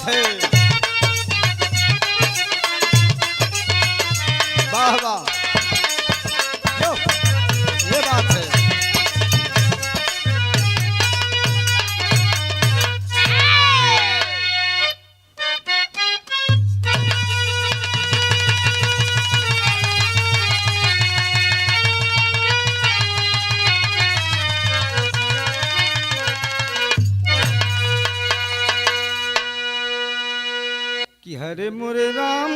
बात है। वाह वाह, ये बात है। कि हरे मोरे राम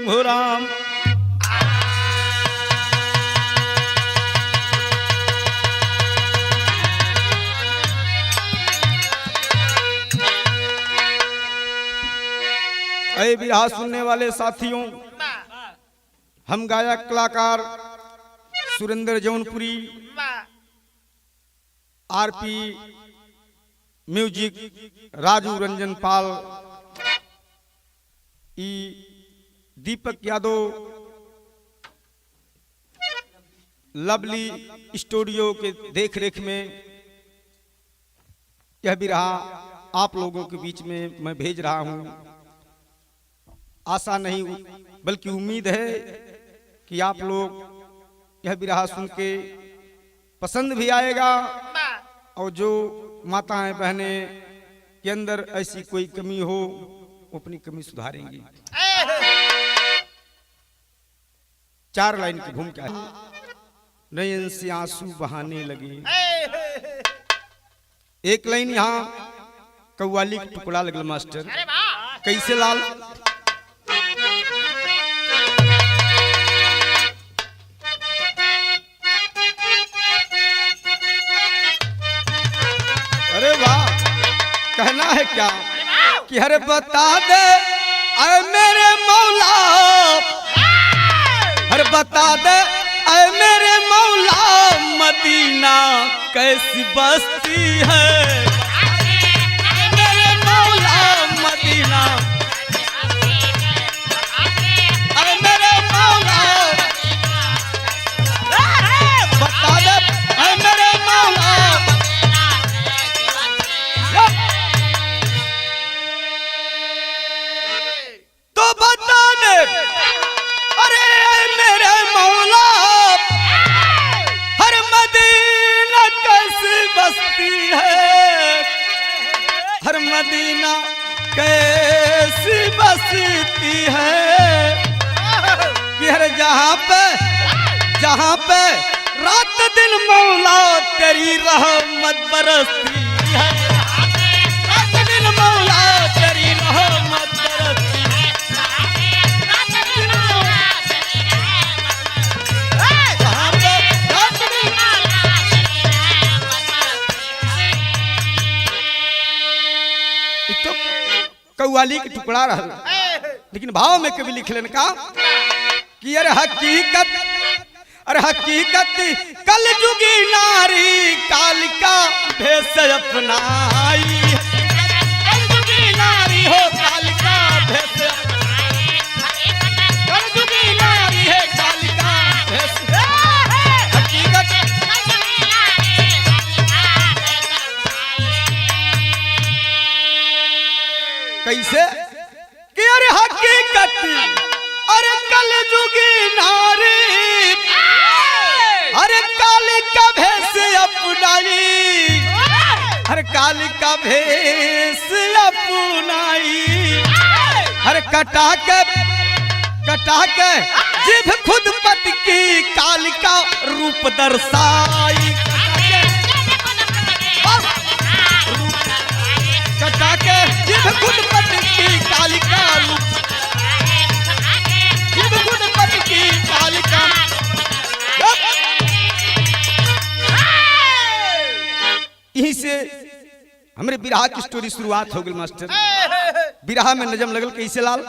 हो राम, ऐ बिरहा सुनने वाले साथियों, हम गायक कलाकार सुरेंद्र जौनपुरी, आरपी म्यूजिक राजू रंजन पाल, ई दीपक यादव, लवली स्टूडियो के देख रेख में यह बिरहा आप लोगों के बीच में मैं भेज रहा हूं। आशा नहीं बल्कि उम्मीद है कि आप लोग यह बिरहा सुन के पसंद भी आएगा और जो माताएं बहनें के अंदर ऐसी कोई कमी हो वो अपनी कमी सुधारेंगी। 4 लाइन की भूमिका है। नयन से आंसू बहाने लगे, एक लाइन यहाँ कव्वाली का टुकड़ा लगल मास्टर। कैसे लाल? अरे वाह, कहना है क्या कि हरे बता दे ऐ मेरे मौला, हरे बता दे ऐ मेरे मौला, मदीना कैसी बस्ती है। मेरे मौला मदीना, ऐ मेरे मौला बता दे ऐ मेरे मौला। तो बता दे अरे मेरे मौला, हर मदीना कैसी बस्ती है, हर मदीना कैसी बस्ती है। कि हर जहाँ पे रात दिन मौला तेरी रहमत बरसती है, रात दिन मौला तेरी रहमत बरसती है। तो कव्वाली के टुकड़ा रहा, लेकिन भाव में कभी लिख लेने का कि अरे हकीकत कल जुगी नारी कालिका भेष अपनाई, कल जुगी नारी हो कालिका भेष, कल जुगी नारी है कालिका भेष। हकीकत कैसे कि अरे हकीकत अरे कल जुगी नारी, अरे कालिका भेष अपनाई, अरे कालिका भेष अपनाई। अरे कटा के जिभ खुद पति की कालिका रूप दर्शाई, कटा के जिभ खुद पति की कालिका रूप, जिभ खुद पति की कालिका। यहीं से हमारे बिरहा की स्टोरी शुरुआत हो गई मास्टर। बिरहा में नजम लगल कैसे लाल?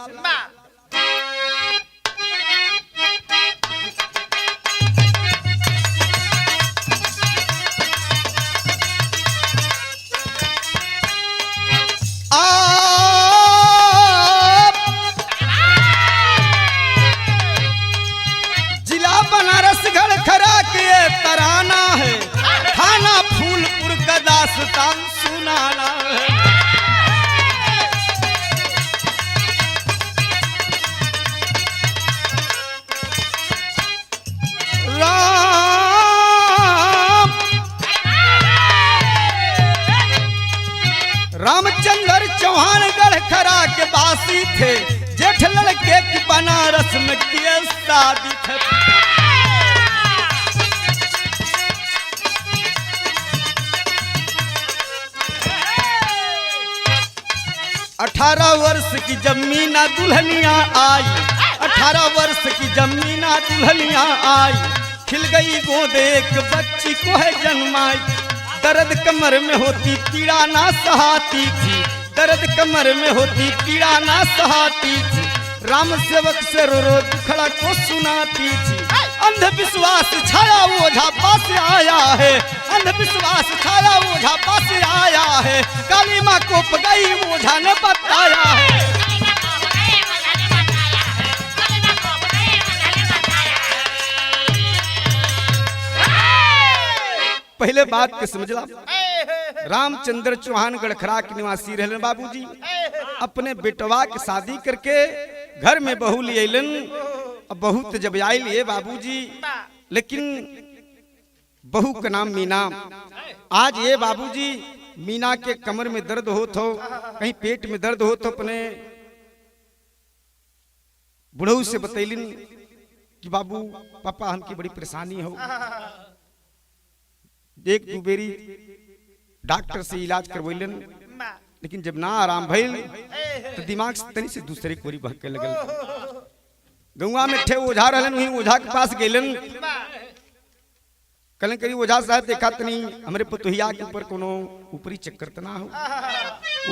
जिला बनारस गढ़ खरा के तराना है, दास्तान सुनाना है। रामचंद्र चौहान गढ़खरा के बासी थे, जेठ लड़के की बनारस में किए शादी थे। 18 वर्ष की जब मीना दुल्हनिया आई, 18 वर्ष की जब मीना दुल्हनिया आई, खिल गई गोद एक बच्ची को है जन्माई। दर्द कमर में होती पीड़ा ना सहाती थी, दर्द कमर में होती पीड़ा ना सहाती थी। राम सेवक से रो रो दुखड़ा को सुनाती थी। अंधविश्वास छाया ओझा पास आया है, अंधविश्वास छाया ओझा पास आया है। काली माँ को पगई ओझा ने बताया है। पहले बात के समझला, रामचंद्र चौहान गढ़खरा के निवासी रहलन बाबूजी। अपने बेटवा के शादी करके घर में बहू लियलन। अब बहू तो जब आई लिए बाबूजी, लेकिन बहू का नाम मीना। आज ये बाबूजी मीना के कमर में दर्द हो तो, कहीं पेट में दर्द हो तो अपने बुढ़ऊ से बतैलिन कि बाबू पापा हमकी बड़ी परेशानी हो। एक दू बेरी डॉक्टर से इलाज करवैलन, लेकिन जब ना आराम भइल तो दिमाग से तनी से दूसरे कोरी बहके लगल। गौवा में ठे ओझा रहलन, वही ओझा के पास गेलन। कहलन करी ओझा साहब देखा तनी हमरे पतोहिया के ऊपर कोनो ऊपरी चक्कर त ना हो।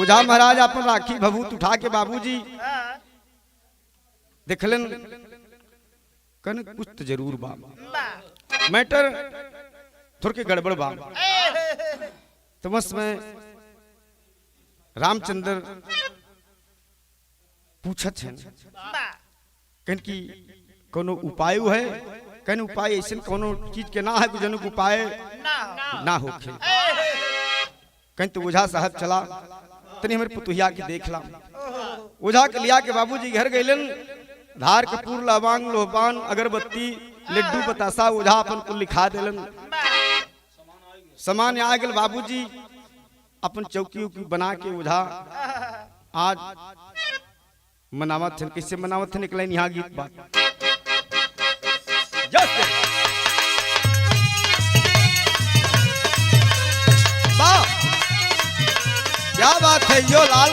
ओझा महाराज अपन राखी भभूत उठा के बाबूजी देखलन, कहन कुछ तो जरूर बा, मैटर थोड़ के गड़बड़ बा। तो बस मैं रामचंद्र पूछत है कहन की कोनो उपाय है, कहन उपाय ऐसे कोनो चीज के ना है जनक उपाय ना होखे। कहन तो ओझा साहब चला तनी हमारे पुतुहिया के देख ला। ओझा के लिया के बाबूजी घर गइलन। धार कपूर लवांग लोहपान अगरबत्ती लड्डू बतासा ओझा अपन को लिखा देलन। सामान आ गल बाबूजी, अपन चौकी उकी बना के ओझा आज मनावत है। किससे मनावत है निकले यहाँ गीत बात। वाह क्या बात है यो लाल।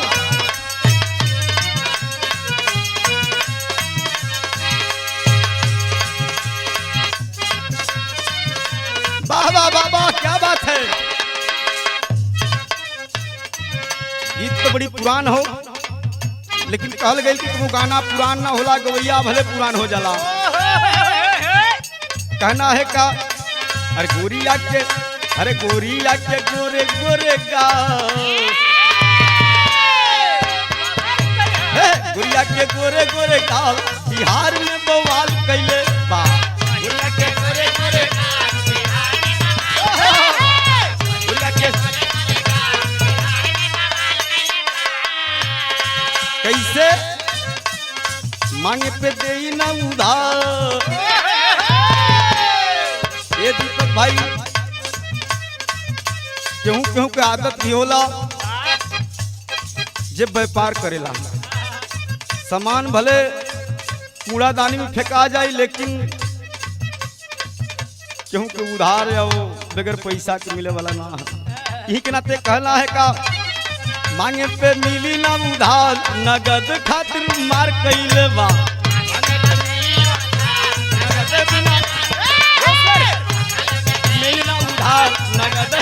वाह वाह वाह वाह क्या बात है। गीत तो बड़ी पुरान हो, लेकिन कहल गई कि तुम गाना पुरान ना होला, गवैया भले पुरान हो जाला। कहना है का अरे गोरिया के, अरे गोरिया के गोरे गोरे गा, गोरिया के गोरे गोरे गाल बिहार में बवाल कैले बा। गोरिया के गोरे गोरे कैसे मांगे पे दे ना उधार। ये दीपक भाई केहू केहू के आदत भी होला, जब व्यापार करेला सामान भले कूड़ादानी में फेंका जाए, लेकिन केहू के उधार या वो बगैर पैसा के मिले वाला ना है। यही के नाते कहना है का मांगे पे मिली ना उधार, नगद खातिर मार कैले बा। मिली ना उधार नगद।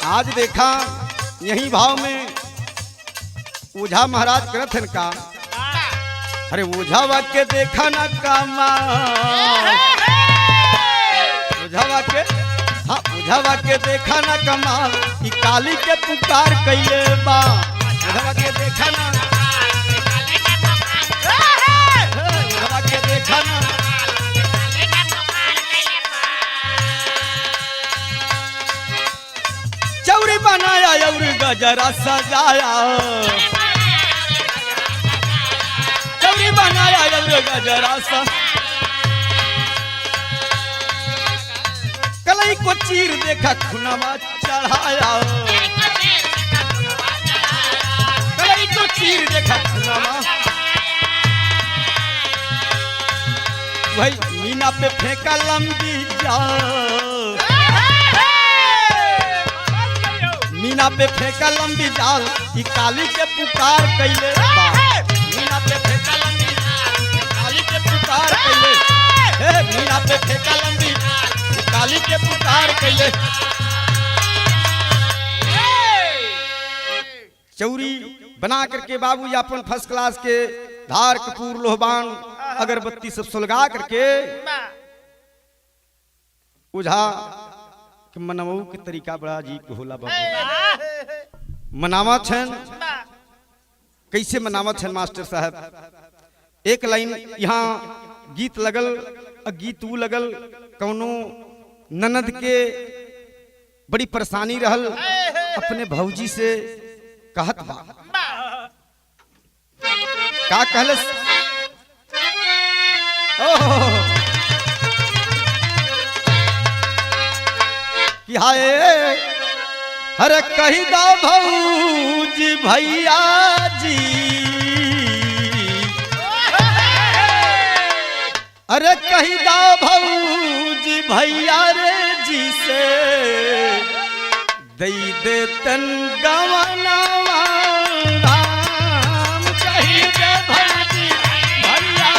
आज देखा यही भाव में ओझा महाराज करत हैं का, अरे ओझावा के देखा ना कामा, ओझावा के हाँ ओझावा के देखा ना कमाल, ई काली के पुकार कैले बा। ओझावा के देखा ना, ओझावा के देखा ना। गजरा सजाया, चौरी बनाया और गजरा सा, कलई को चीर देखा खुनामा चढ़ाया, कलई को चीर देखा खुनामा, वही मीना पे फेंका लंबी जाल, मीना पे फेंका लंबी जाल, ई काली के पुकार कैले, मीना पे फेंका लंबी जाल, काली के पुकार कैले, हे मीना पे फेंका लंबी जाल, काली के पुकार कैले। चौरी बना करके बाबू अपन फर्स्ट क्लास के धार कपूर लोहबान अगरबत्ती सब सुलगा करके ओझा कि मनावू के तरीका बड़ा अजीब होला बाबू। मनावत हैं कैसे मनावत हैं मास्टर साहब, एक लाइन यहाँ गीत लगल, गीत ऊ लगल, कौनो ननद के बड़ी परेशानी रहल, अपने भौजी से कहत बा, का कहलस, कि हाय अरे कही दा भौजी भैया जी, अरे कही दा भौजी भैया रे जी से दई दे तन गवनवा, राम कही दे भौजी भैया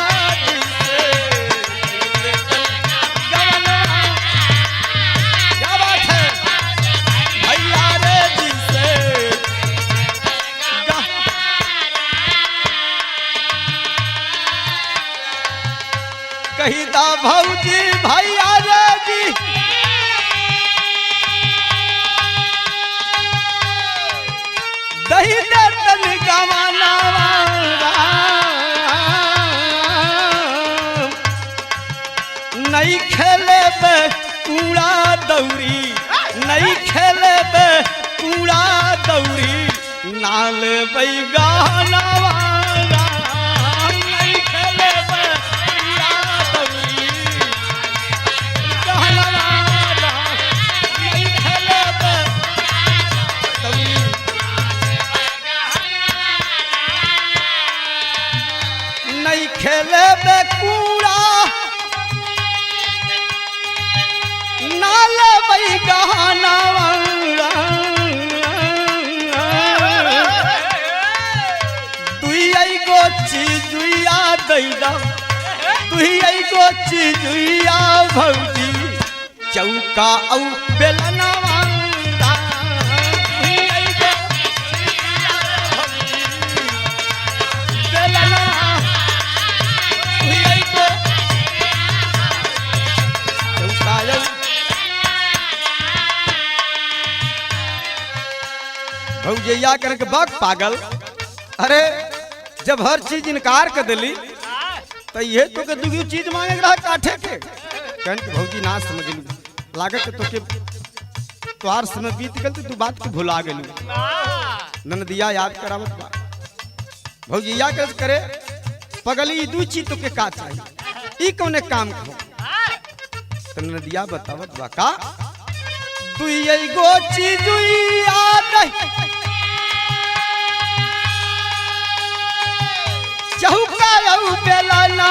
जी से दई दे तन गवनवा, क्या बात है भैया रे जी से, कही दा भौजी भैया रे जी, दही दे तन गवाना, नहीं खेले बे कूड़ा दौरी, नहीं खेले बे कूड़ा दौरी, नाल बई गाना, नहीं खेले बे कूड़ा दौरी, गाना नहीं खेले बे दौरी, नहीं खेले बे कूड़ा, नाले बई गहना, दुई गो चीजुया दैदा, दुई गो चीजुया भौजी, चौका औ बेलना, भौजैया करके बक पागल, अरे जब हर चीज इनकार कर दिली तो ये तो के दूसरी चीज मांगे रहा काठे के, कहन के भौजी ना समझ ली, लागत तो के तोहार समय बीत गल, तू बात के भुला गेली, ननदिया याद करावत बा, भौजैया के करे पगली दू चीज तो के का चाहिए, ई कौने काम को, तो ननदिया बतावत बा का, दुई गो चीज याद, चौका औ बेलना,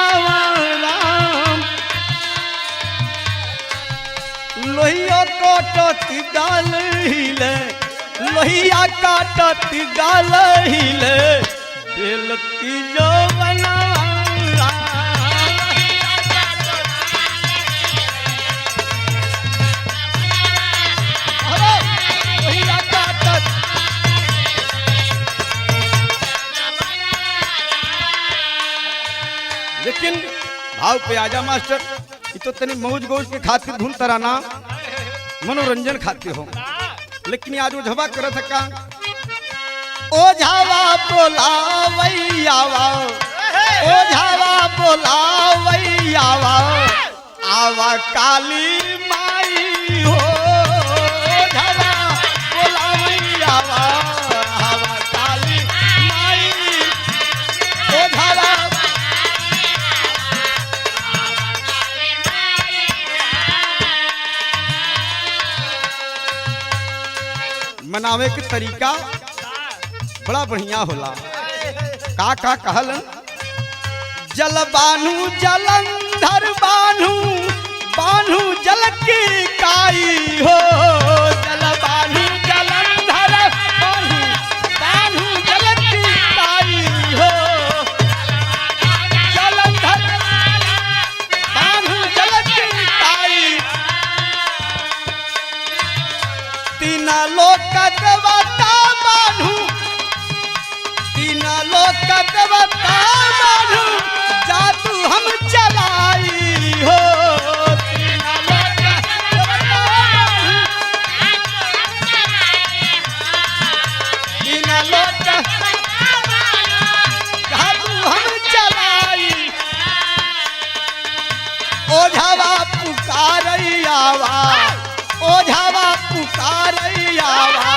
लोहिया काटत गाल हिले, लोहिया काटत गाल हिले, बेलती जो बना, लेकिन भाव पे आजा मास्टर, ये तो तनी मौज गौज के खातिर धुन तराना मनोरंजन खातिर हो, लेकिन आज ओझवा करत का, ओझावा बोलावैयावा, ओझावा बोलावैयावा, आवा काली माई हो, ओझावा बोलावैयावा, बनावे के तरीका बड़ा बढ़िया होला। का कहलन, जल बान्हू जलंधर बान्हू बान्हू जल की काई हो, जल बान्हू जलंधर बान्हू बान्हू जल की काई हो, जलंधर बान्हू जल की काई। तीन लोक देवता बान्हू, तीन लोक देवता बान्हू जादू हम चलाई हो, तीन लोक देवता बान्हू, तीन लोक जादू हम चलाई। ओझावा पुकारैयावा, ओझावा पुकारैयावा,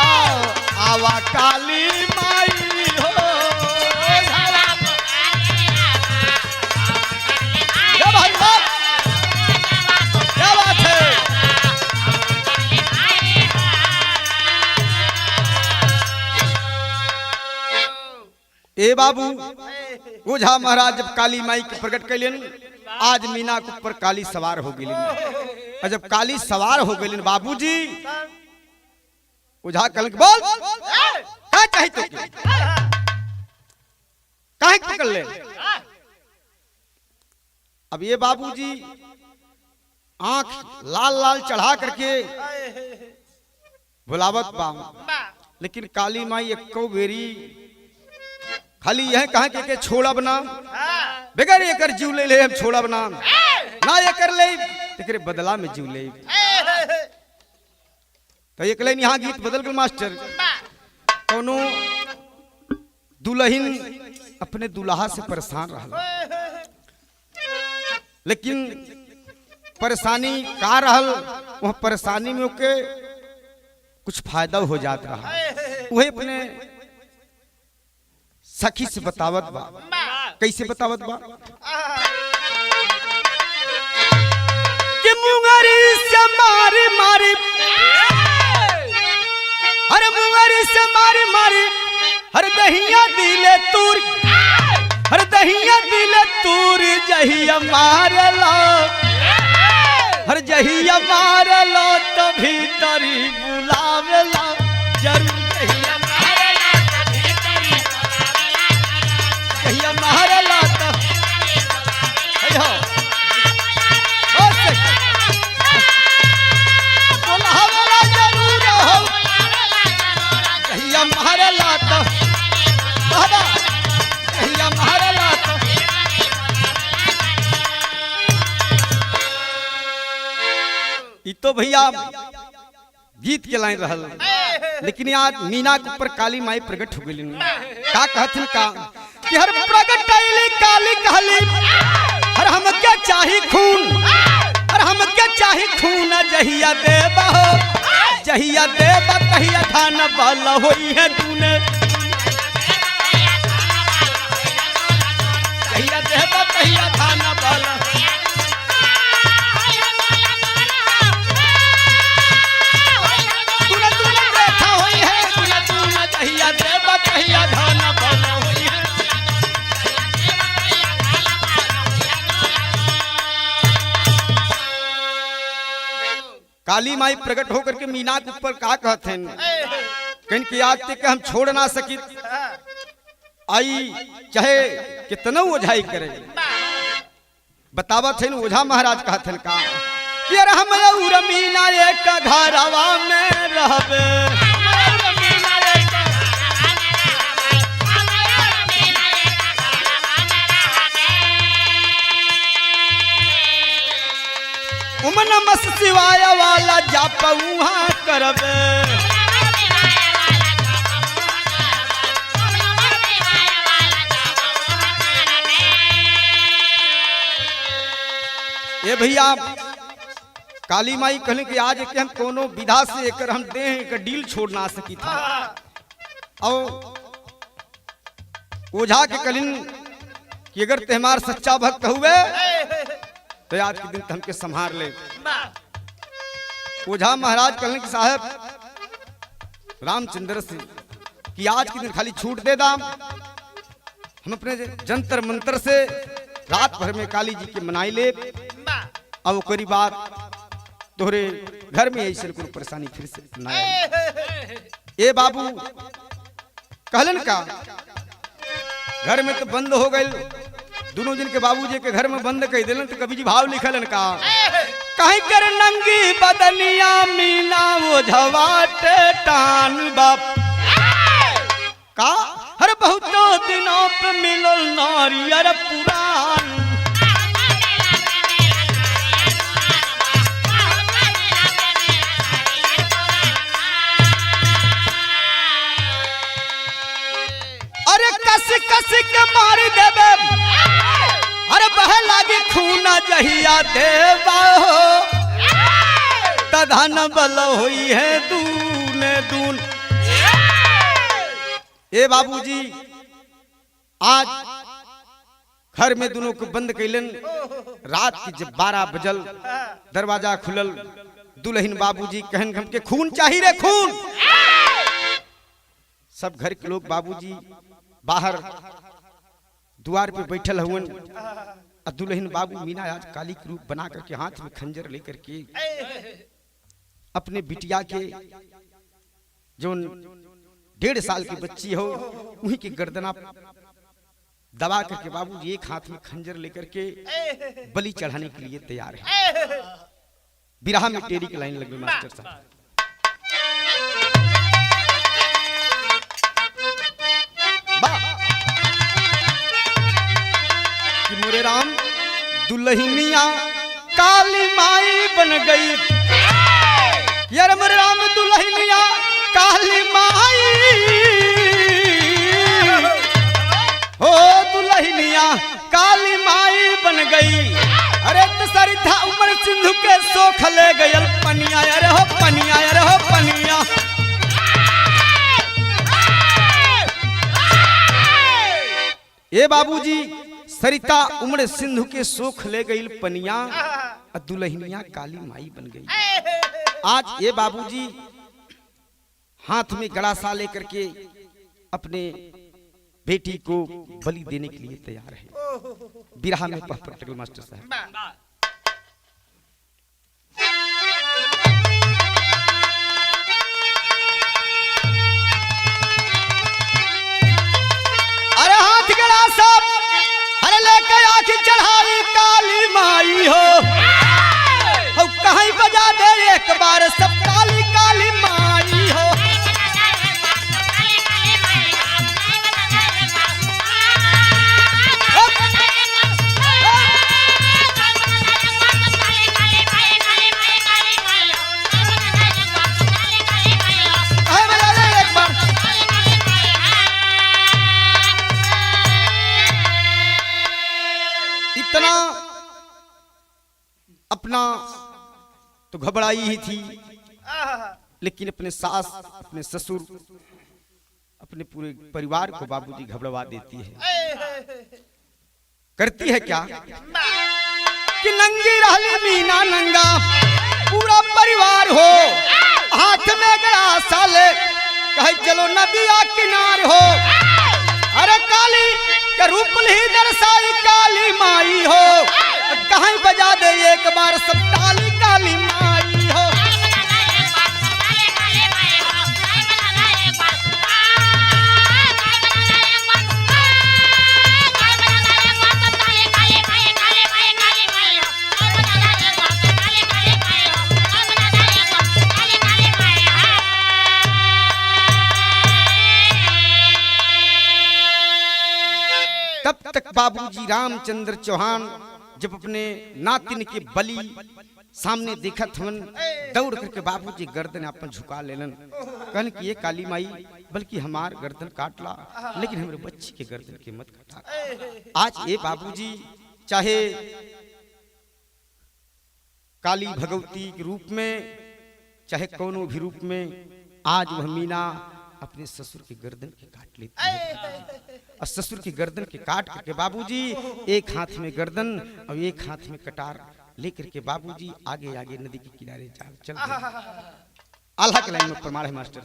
आवा काली माई हो, ओझावा क्या बात है, क्या बात है। ए बाबू, ओझा महाराज जब काली माई के प्रकट कैलन, आज मीना के ऊपर काली सवार हो गई। और जब काली सवार हो गई बाबूजी, ओझा कल बोल क्या चाहिए तो काहे पकड़ ले। अब ये बाबूजी आंख लाल लाल चढ़ा करके बुलावत बा, लेकिन काली माई एको बेरी खाली यह कहा के छोड़ा बना बगैर एकर जीव ले ले, हम छोड़ा बना ना एकर ले, एकरे बदला में जीव ले। तो एक लाइन यहाँ गीत बदल गल मास्टर, कोनो दुल्हन अपने दुल्हा से परेशान रहा, लेकिन परेशानी का रहल, वह परेशानी में ओके कुछ फायदा हो जात रहा। वही अपने सखी से बतावत बा, कैसे बतावत बा कि मुंगरी से मारी मारी, अरे मुंगरी से मारी मारी, हर दहिया दिले तूर, हर दहिया दिले तूर, जहिया मारला, हर जहिया मारला तो भीतरी बुलावेला, जरूर जहिया मारला तो भीतरी बुलावेला, जहिया मारला तो अयो बुलावेला जरूर हो, जहिया मारला तो बाबा, जहिया मारला तो। ई तो भैया गीत के लाइन रहल, लेकिन आज मीना के ऊपर काली माई प्रकट हो गई। का कहथिन का कि हर प्रकट आइली काली कहली, हर हम क्या चाही खून, हर हम क्या चाही खून, जहिया देबा हो, जहिया देबा तहिया धान बल होई है तूने, जहिया देबा तहिया धान बल, काली माई प्रकट होकर के मीना के ऊपर का कहते हैं, कहीं की आज तक हम छोड़ ना सकी, आई चाहे कितना ओझाई करे। बतावत है ओझा महाराज कहते हैं का कि अरे हम और मीना एक घरवा में रहबे, उमन मस सिवाय वाला जाप वहाँ करबे, ये भैया काली माई कहले कि आज के हम कोनो विधा से एकर हम दे एक डील छोड़ ना सकी था। और ओझा के कहलिन कि अगर ते हमार सच्चा भक्त हुए तो आज के दिन हमके संभार ले। ओझा महाराज कहले कि साहब रामचंद्र से कि आज के दिन खाली छूट दे दाम, हम अपने जंतर मंत्र से रात भर में काली जी के मनाई ले, अब करी बात तोहरे घर में ऐसे कोई परेशानी फिर से ना आए। ए बाबू कहलन का घर में तो बंद हो गए, दोनों दिन के बाबूजी के घर में बंद कह दिलन। तो कवि जी भाव लिखलन का कहीं कर नंगी बदनिया मीना वो झवाट टान बाप का हर बहुतों दिनों पे मिलल नारियर पुराण। अरे कस कस के मार देवे, अरे बह लागे खूना जहिया देवा तधन बल हुई है दूने दून। ए बाबूजी आज घर में दोनों को बंद कैलन। रात की जब 12 बजल दरवाजा खुलल, दुल्हन बाबूजी कहन हम के खून चाहिए रे खून। सब घर के लोग बाबूजी बाहर द्वार पे बैठल हुवन। दुल्हन बाबू मीना आज काली के रूप बना करके हाथ में खंजर लेकर के अपने बिटिया के जो 1.5 साल की बच्ची हो वही की गर्दना दबा करके बाबूजी एक हाथ में खंजर लेकर के बलि चढ़ाने के लिए तैयार है। बिरहा में टेरी की लाइन लगी मास्टर साहब। कि मोरे राम दुल्हनिया काली माई बन गई, यार मोरे राम दुल्हनिया काली माई हो दुल्हनिया काली माई बन गई। अरे तो सरिता उमर सिंधु के सोख ले गयल पनिया, अरे हो पनिया, अरे हो पनिया। ए बाबूजी सरिता उमड़ सिंधु के सोख ले गई पनिया, दुल्हनिया काली माई बन गई। आज ये बाबूजी हाथ में गड़ासा लेकर के अपने बेटी को बलि देने के लिए तैयार है। बिरहा में पहपटल मास्टर साहब। अरे हाथ गड़ासा अरे लेकर आके चढ़ाई काली माई हो, कहीं बजा दे एक बार सब काली काली माई हो। इतना अपना तो घबराई ही थी, लेकिन अपने सास अपने ससुर अपने पूरे परिवार को बाबूजी घबरावा देती है। करती है क्या कि नंगी रहली मीना नंगा पूरा परिवार हो, हाथ में गड़ासा ले कहे चलो नदिया किनार हो। अरे काली के रूप ही दर्शाई काली माई हो, कहीं बजा दे एक बार सब ताली काली माई हो। तब तक बाबूजी रामचंद्र चौहान जब अपने नातिन के बलि सामने देखा थवन, दौड़ करके बाबूजी गर्दन अपन झुका लेलन। कहन कि ये काली माई बल्कि हमार गर्दन काट ला, लेकिन हमारे बच्ची के गर्दन के मत काटा। आज ये बाबूजी चाहे काली भगवती के रूप में चाहे कोनो भी रूप में, आज वह मीना अपने ससुर की गर्दन के काट लेती है। और ससुर की गर्दन के काट करके बाबूजी एक हाथ में गर्दन और एक हाथ में कटार लेकर के बाबूजी आगे आगे नदी के किनारे चल गए। आल्हा के लाइन में प्रमाण है मास्टर।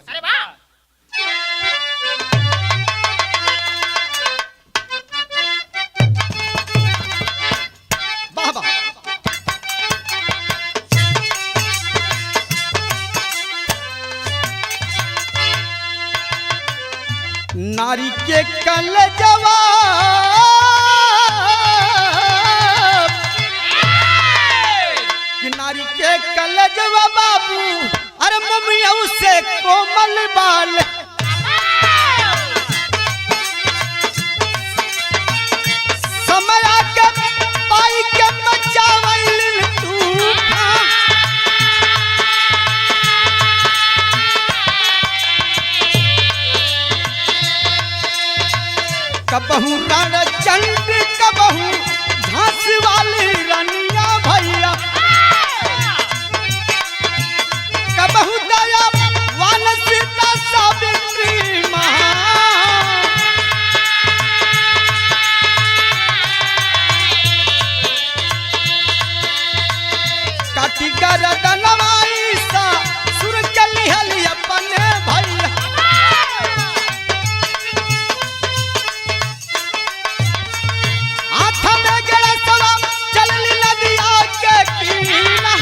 कबहू रण चंड कबहू झांसी वाली रानिया भैया कबहू दया वान सीता सावित्री महा काटी गरदनवाई सा सुर के लिहली अपने भैया हाथ में गड़ा सवा चलली नदिया के किनारा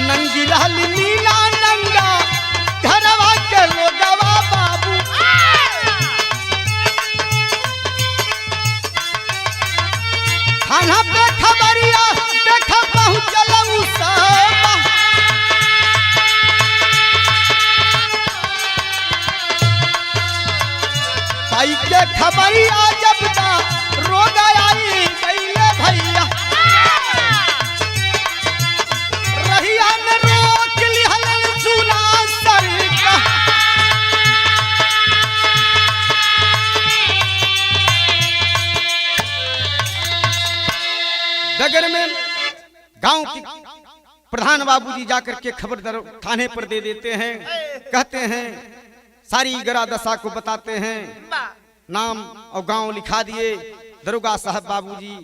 नंगी रहली नीला नंगा घरवा के लोगवा बाबू थाना पे खबरिया देख पहुंचल मुसाबा भाई के खबरिया जब दा रोग आई गईले भैया रहिया में रोक लिहलन सुना सरका डगर में गांव की प्रधान बाबूजी जाकर के खबर थाने पर दे देते हैं कहते हैं सारी गरा दशा को बताते हैं नाम और गांव लिखा दिए दरोगा साहब बाबूजी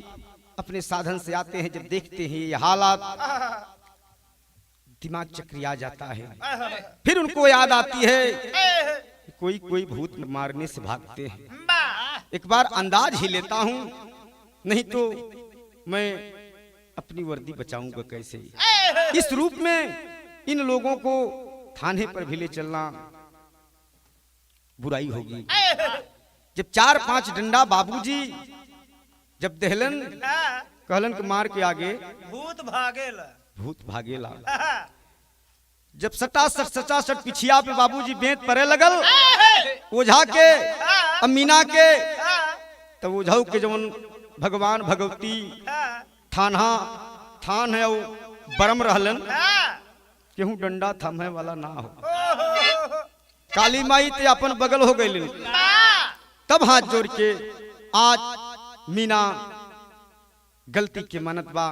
अपने साधन से आते हैं जब देखते हैं ये हालात दिमाग चक्रिया जाता है फिर उनको याद आती है कोई कोई भूत मारने से भागते हैं एक बार अंदाज ही लेता हूं नहीं तो मैं अपनी वर्दी बचाऊंगा कैसे इस रूप में इन लोगों को थाने पर भी ले चलना बुराई होगी जब 4-5 डंडा बाबूजी जब दहलन कहलन के मार के आगे भूत भागेला जब 67 पिछिया पे बाबूजी बेंत परे लगल ओझा के अमीना के तब ओझाऊ के जवन भगवान भगवती थान है वो बरम रहलन केहू डंडा थमे वाला ना हो काली माई ते अपन बगल हो गई तब हाथ जोड़ के आज मीना गलती के मनत बा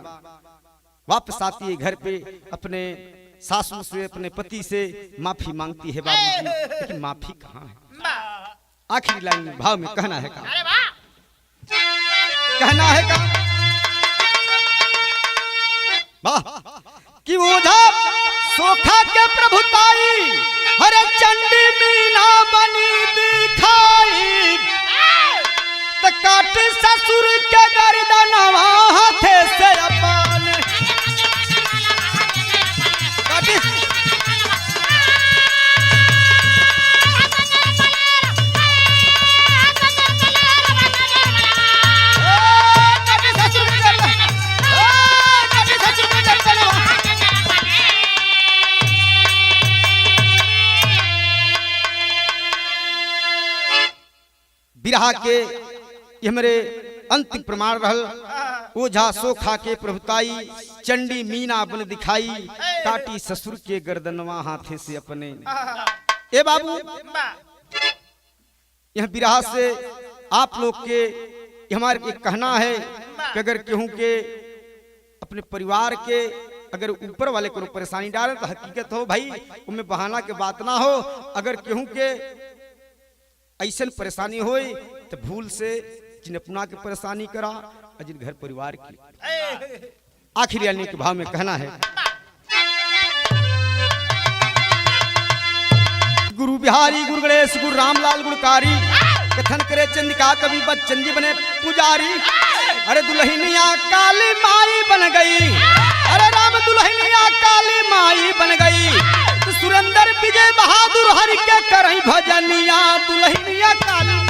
वापस आती है घर पे अपने सासू से अपने पति से माफी मांगती है बाबूजी लेकिन माफी कहाँ है आखिरी लाइन में भाव में कहना है का कहना है का वाह कि ओझा सोखा के प्रभुताई हरे चंडी मीना बनी दिखाई त काट ससुर के गर्दनवा हाथे से अपन काटी बिरहा के ये हमारे अंतिम प्रमाण रहल ओझा सोखा के प्रभुताई चंडी मीना बन दिखाई काटी ससुर के गर्दनवा हाथे से अपने ए बाबू यह बिरहा से आप लोग के हमारे एक कहना है कि अगर केहू के अपने परिवार के अगर ऊपर वाले को परेशानी डाले तो हकीकत हो भाई उनमें बहाना के बात ना हो अगर केहू के ऐसा परेशानी हो तो भूल से जिन अपना के परेशानी करा और जिन घर परिवार की आखिरी आने के भाव में कहना है गुरु बिहारी गुरु गणेश गुरु रामलाल गुणकारी कथन करे चंदिका कवि बच्चन जी बने पुजारी अरे दुल्हनिया काली माई बन गई अरे राम दुल्हनिया काली माई बन गई तो सुरेंद्र विजय बहादुर हरि के करई भजनिया दुल्हनिया काली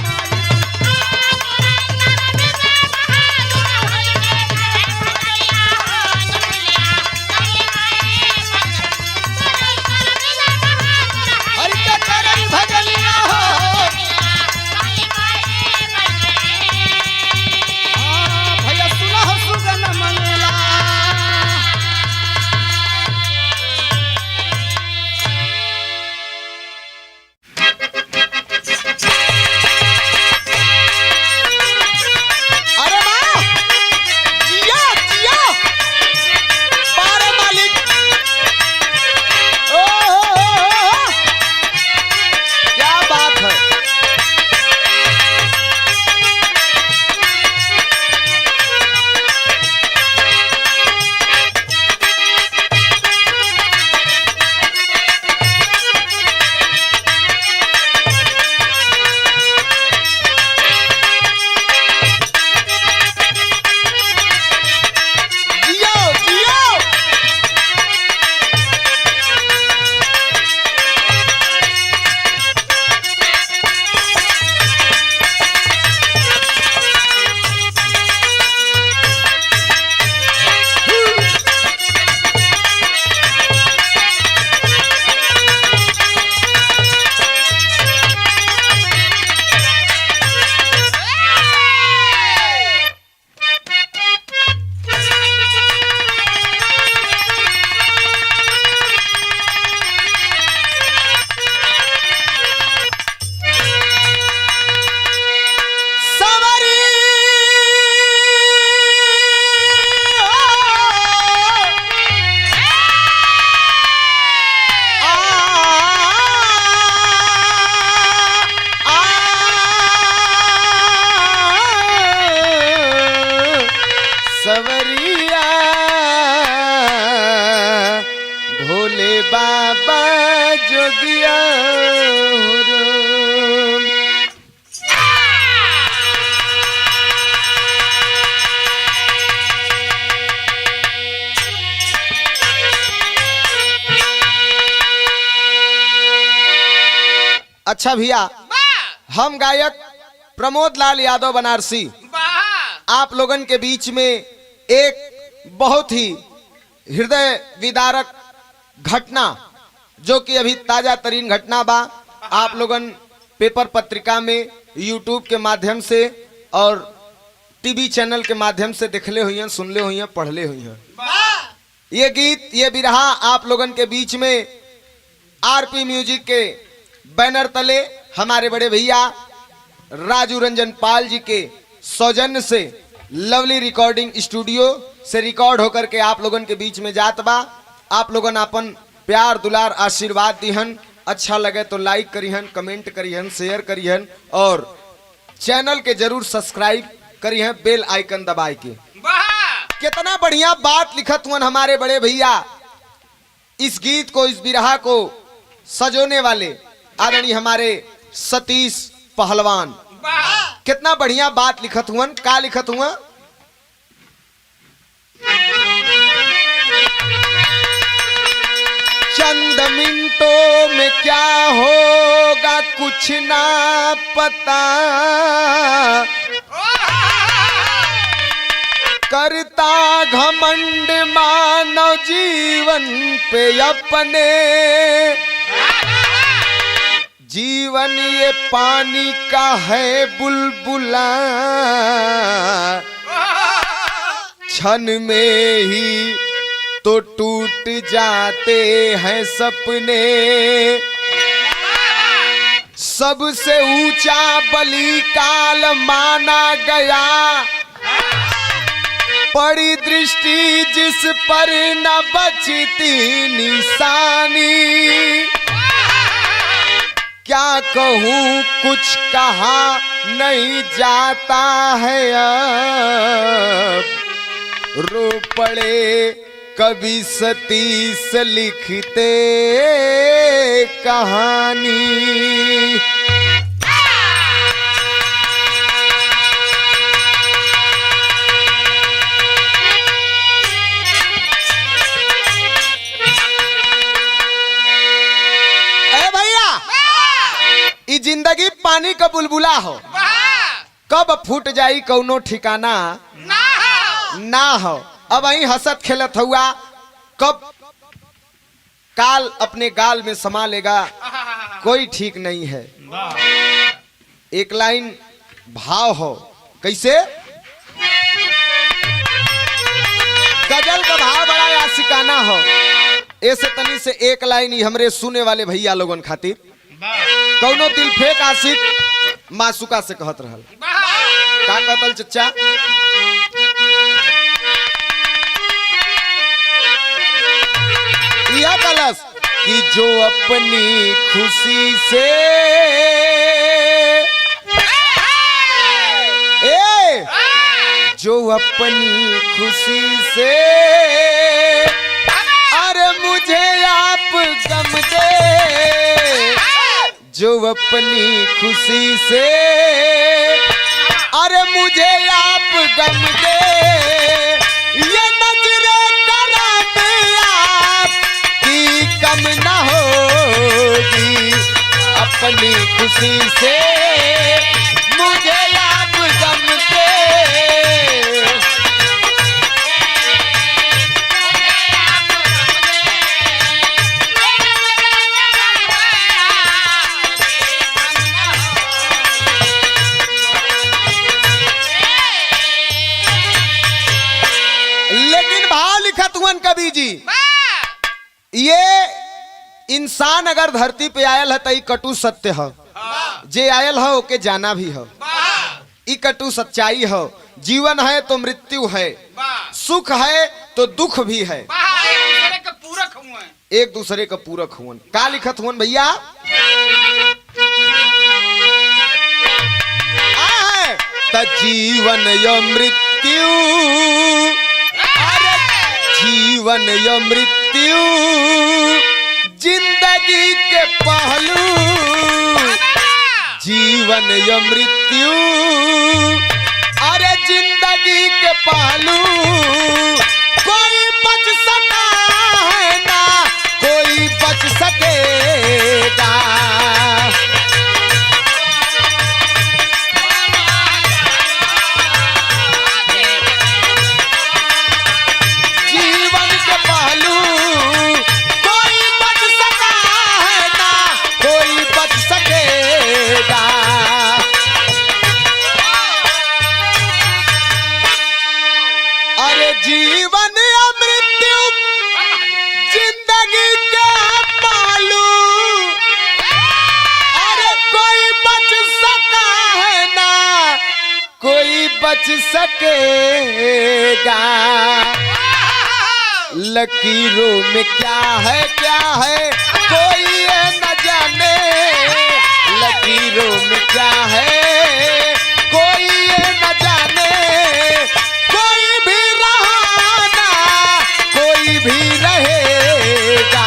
अच्छा भैया, हम गायक प्रमोद लाल यादव बनारसी आप लोगन के बीच में एक बहुत ही हृदय विदारक घटना, जो कि अभी ताजा तरीन घटना बा, आप लोगन पेपर पत्रिका में, यूट्यूब के माध्यम से और टीवी चैनल के माध्यम से देखले हुई हैं, सुनले हुई हैं, पढ़ले हुई हैं। ये गीत, ये बिरहा आप लोगन के बीच में आरपी म्यूजिक के बैनर तले हमारे बड़े भैया राजू रंजन पाल जी के सौजन्य से लवली रिकॉर्डिंग स्टूडियो से रिकॉर्ड होकर के आप लोगन के बीच में जात बा। आप लोगन अपन प्यार दुलार आशीर्वाद दिहन, अच्छा लगे तो लाइक करिहन, कमेंट करिहन, शेयर करिहन और चैनल के जरूर सब्सक्राइब करिहन बेल आइकन दबाए के। कितना बढ़िया बात लिखत हुआ हमारे बड़े भैया। इस गीत को, इस बिरहा को सजोने वाले आदरणीय हमारे सतीश पहलवान कितना बढ़िया बात लिखत हुआ। का लिखत हुआ? चंद मिनटों में क्या होगा कुछ ना पता, करता घमंड मानव जीवन पे अपने, जीवन ये पानी का है बुलबुला, क्षण में ही तो टूट जाते हैं सपने, सबसे ऊंचा बलि काल माना गया, पड़ी दृष्टि जिस पर न बचती निशानी, क्या कहूँ कुछ कहा नहीं जाता है अब, रो पड़े कभी सतीश लिखते कहानी। ई जिंदगी पानी का बुलबुला हो, कब फूट जाई कौनो ठिकाना ना हो। अब वही हंसत खेलत हुआ, कब काल अपने गाल में समा लेगा कोई ठीक नहीं है। एक लाइन भाव हो, कैसे? गजल का भाव बड़ा आशिकाना हो। ऐसे तनी से एक लाइन ही हमरे सुने वाले भैया लोगन खातिर, कौनो दिल फेक आशिक मासूका से कहत रहल। का कहतल चचा? यह कलश कि जो अपनी खुशी से जो अपनी खुशी से अरे मुझे आप गम दे, जो अपनी खुशी से अरे मुझे आप गम दे, ये नजरे करम आपकी कम न होगी, अपनी खुशी से मुझे आप गम दे। कवि जी, ये इंसान अगर धरती पे आयल है तो ई कटु सत्य है, जे आयल है ओके जाना भी है, ई कटु सच्चाई है। जीवन है तो मृत्यु है, सुख है तो दुख भी है, एक दूसरे का पूरक हुआ। का लिखत हुआ भैया? जीवन या मृत्यु, जीवन या मृत्यु जिंदगी के पहलू, जीवन या मृत्यु अरे जिंदगी के पहलू, कोई बच सका है ना कोई बच सकेगा, बच सकेगा। लकीरों में क्या है कोई ये न जाने, लकीरों में क्या है कोई ये न जाने। कोई भी रहाना कोई भी रहेगा।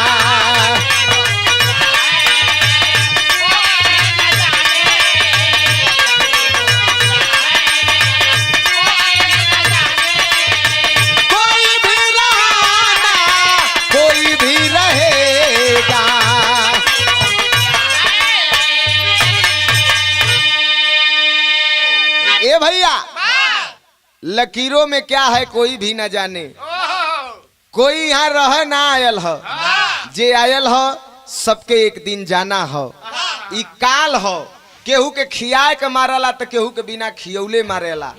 ए भैया, लकीरों में क्या है कोई भी न जाने। कोई यहाँ रह ना आयल हो, जे आयल हो सबके एक दिन जाना हो। ई काल हो, केहू के खियाए के मारला तो केहू के बिना खियौले मारेला।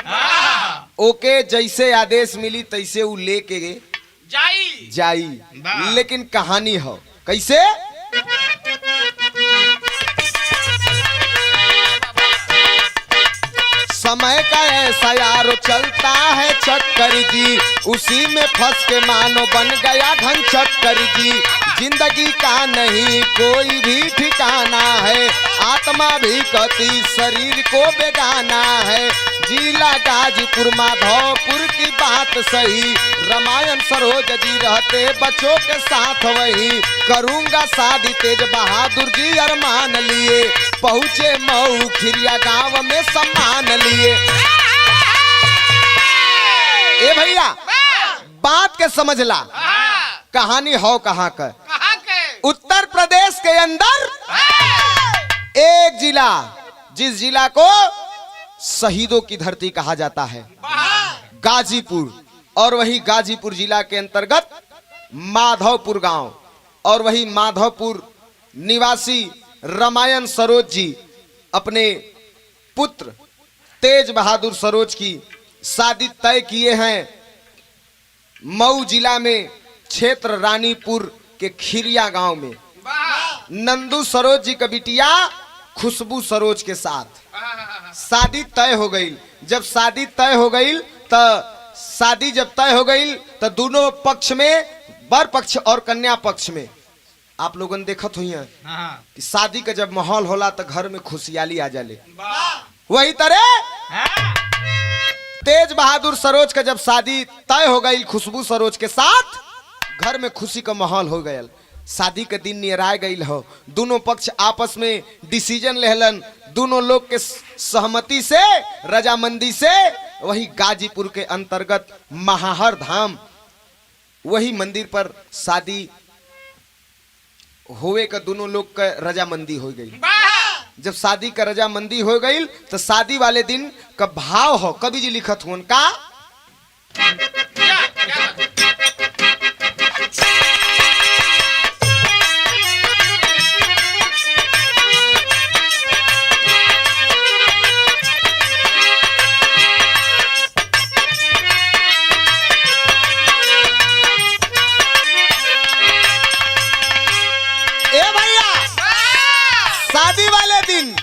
ओके जैसे आदेश मिली तैसे उ लेके जाई। लेकिन कहानी हो कैसे। समय का ऐसा यारो चलता है चक्कर जी, उसी में फंस के मानो बन गया घन चक्कर जी। जिंदगी का नहीं कोई भी ठिकाना है, आत्मा भी कहती शरीर को बेगाना है। जिला गाजीपुर माधोपुर की बात सही, रामायण सरोज जी रहते बच्चों के साथ वही। करूंगा शादी तेज बहादुर जी अरमान लिए, पहुंचे मऊ खिरिया गांव में सम्मान लिए। ए भैया बात के समझला, कहानी हो कहाँ का। उत्तर प्रदेश के अंदर एक जिला, जिस जिला को शहीदों की धरती कहा जाता है, गाजीपुर। और वही गाजीपुर जिला के अंतर्गत माधवपुर गांव, और वही माधवपुर निवासी रामायण सरोज जी अपने पुत्र तेज बहादुर सरोज की शादी तय किए हैं मऊ जिला में क्षेत्र रानीपुर के खिरिया गांव में नंदू सरोज जी का बिटिया खुशबू सरोज के साथ शादी तय हो गई। जब शादी तय हो गई तो दोनों पक्ष में, वर पक्ष और कन्या पक्ष में, आप लोगन देखत हुई हैं कि शादी का जब माहौल होला तो घर में खुशहाली आ जाले। वही तरह तेज बहादुर सरोज का जब शादी तय हो गई खुशबू सरोज के साथ, घर में खुशी का माहौल हो गया। शादी के दिन नियराय गई हो, दोनों पक्ष आपस में डिसीजन लेहलन, दोनों लोग के सहमति से, रजामंदी से। वही गाजीपुर के अंतर्गत महाहर धाम, वही मंदिर पर शादी होवे का दोनों लोग का रजामंदी हो गई। जब शादी का रजामंदी हो गई तो शादी वाले दिन का भाव हो, कवि जी लिखत हुन का। शादी वाले दिन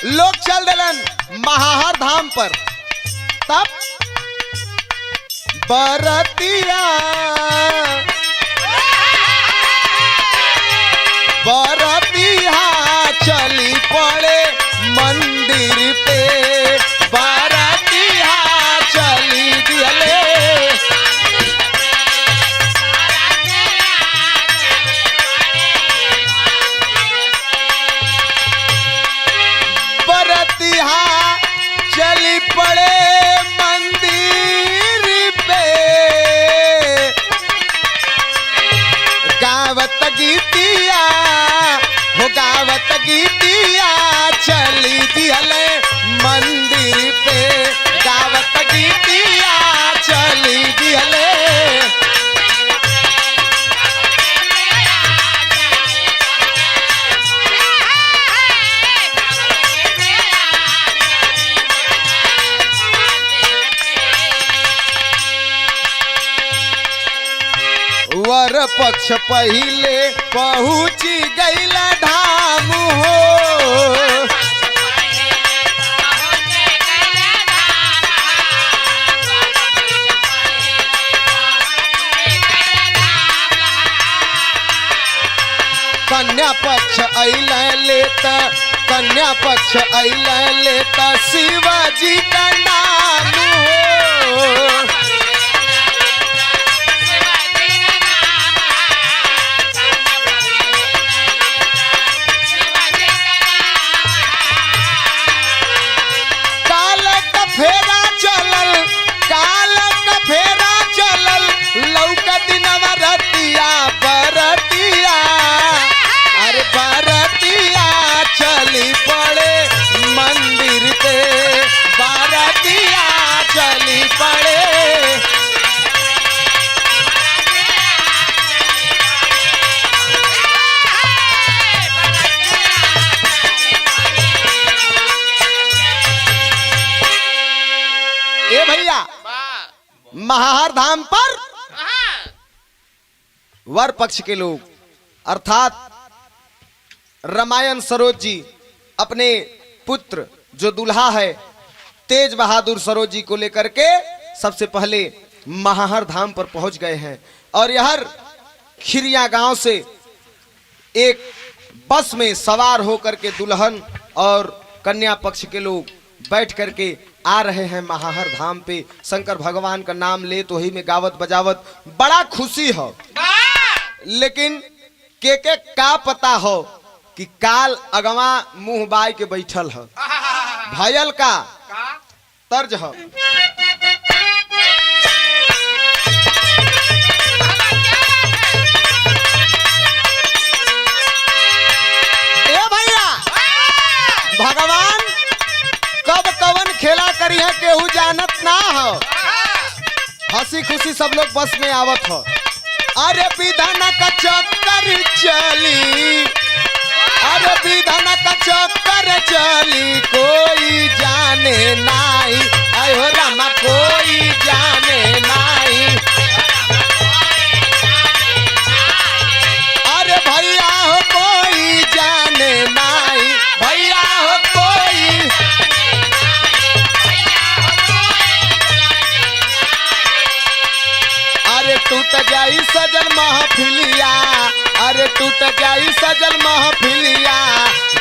लोग चल दिलन महाहर धाम पर। तब बरतिया चली पड़े मंदिर पे, बरतिया चली दिले। चली पड़े मंदिर पे, गावत गीतिया हो गावत गीतिया चली दिहले मंदिर पे, गावत गीतिया चली दिहले। वर पक्ष पहिले पहुँची गईल धाम हो, कन्या पक्ष अइल लेता, कन्या पक्ष अइल लेता शिवाजी का नाम हो। काल का फेरा चलल, काल का फेरा चलल, लौका दिनवा रतिया बरतिया, अरे बरतिया चली पड़े मंदिर पे, बरतिया चली पड़े। ए भैया, महाहार धाम पर वर पक्ष के लोग अर्थात रामायण सरोज जी अपने पुत्र जो दुल्हा है तेज बहादुर सरोज जी को लेकर के सबसे पहले महाहार धाम पर पहुंच गए हैं। और यह खिरिया गांव से एक बस में सवार होकर के दुल्हन और कन्या पक्ष के लोग बैठ करके आ रहे हैं महाहार धाम पे। शंकर भगवान का नाम ले तो ही में गावत बजावत बड़ा खुशी हो, लेकिन के का पता हो कि काल अगवा मुंह बाय के बैठल हो, भयल का तर्ज हो। ए भैया, भगवान कब कवन खेला करी है केहू जानत ना हो। हंसी खुशी सब लोग बस में आवत हो। अरे विधान का चक्कर चली, अरे विधान का चक्कर चली, कोई जाने नहीं, आयो रामा कोई जाने नहीं। अरे भैया हो कोई जाने नहीं, भैया हो कोई। अरे टूट जाई सजल महफिलिया, अरे टूट जाई सजल महफिलिया,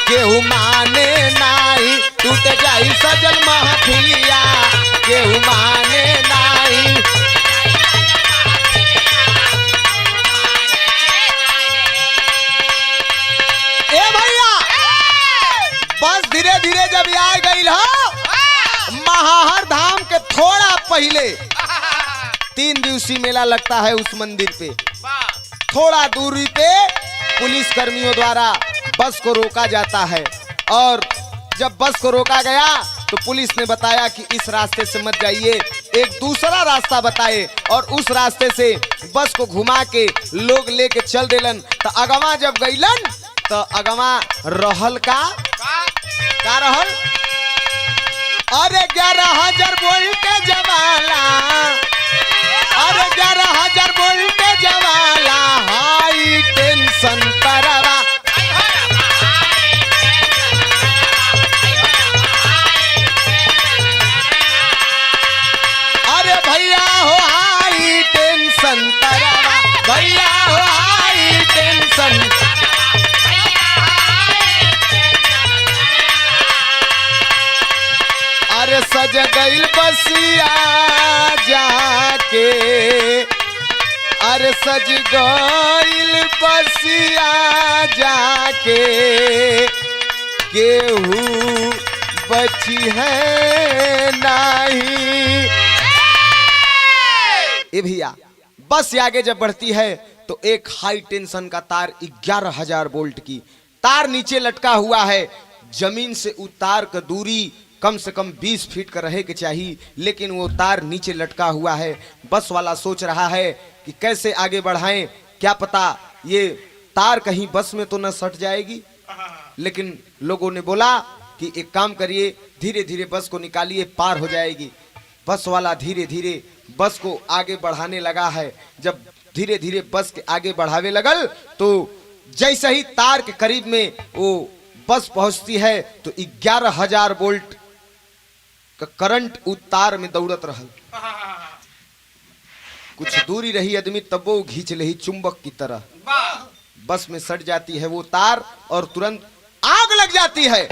केहू माने नाही, टूट जाई सजल महफिलिया, केहू माने नाही। ए भैया, बस धीरे धीरे जब आ गई हो महाहार धाम के थोड़ा पहले 3 दिवसीय मेला लगता है उस मंदिर पे। थोड़ा दूरी पे पुलिस कर्मियों द्वारा बस को रोका जाता है, और जब बस को रोका गया तो पुलिस ने बताया कि इस रास्ते से मत जाइए, एक दूसरा रास्ता बताए, और उस रास्ते से बस को घुमा के लोग लेके चल देलन। तो अगवा जब गईलन तो अगवा रहल का रहल, अरे 11,000 वोल्टेज वाला, अरे 11,000 वोल्टेज वाला हाई टेंशन तरवा। अरे भैया हो हाई टेंशन तरवा, भैया हो हाई टेंशन। अरे सज गईल बसिया जाके, अरे सज गईल बसिया जाके, केहू बची है नहीं। ए भैया, बस आगे जब बढ़ती है तो एक हाई टेंशन का तार 11,000 वोल्ट की तार नीचे लटका हुआ है। जमीन से उतार का दूरी कम से कम 20 फीट का रहे के चाहिए, लेकिन वो तार नीचे लटका हुआ है। बस वाला सोच रहा है कि कैसे आगे बढ़ाएं, क्या पता ये तार कहीं बस में तो न सट जाएगी। लेकिन लोगों ने बोला कि एक काम करिए, धीरे धीरे बस को निकालिए, पार हो जाएगी। बस वाला धीरे धीरे बस को आगे बढ़ाने लगा है। जब धीरे धीरे बस के आगे बढ़ावे लगल तो जैसे ही तार के करीब में वो बस पहुंचती है तो 11,000 वोल्ट का करंट उस तार में दौड़त रहल। कुछ दूरी रही आदमी तब वो घींच लही चुंबक की तरह। बस में सट जाती है वो तार और तुरंत आग लग जाती है।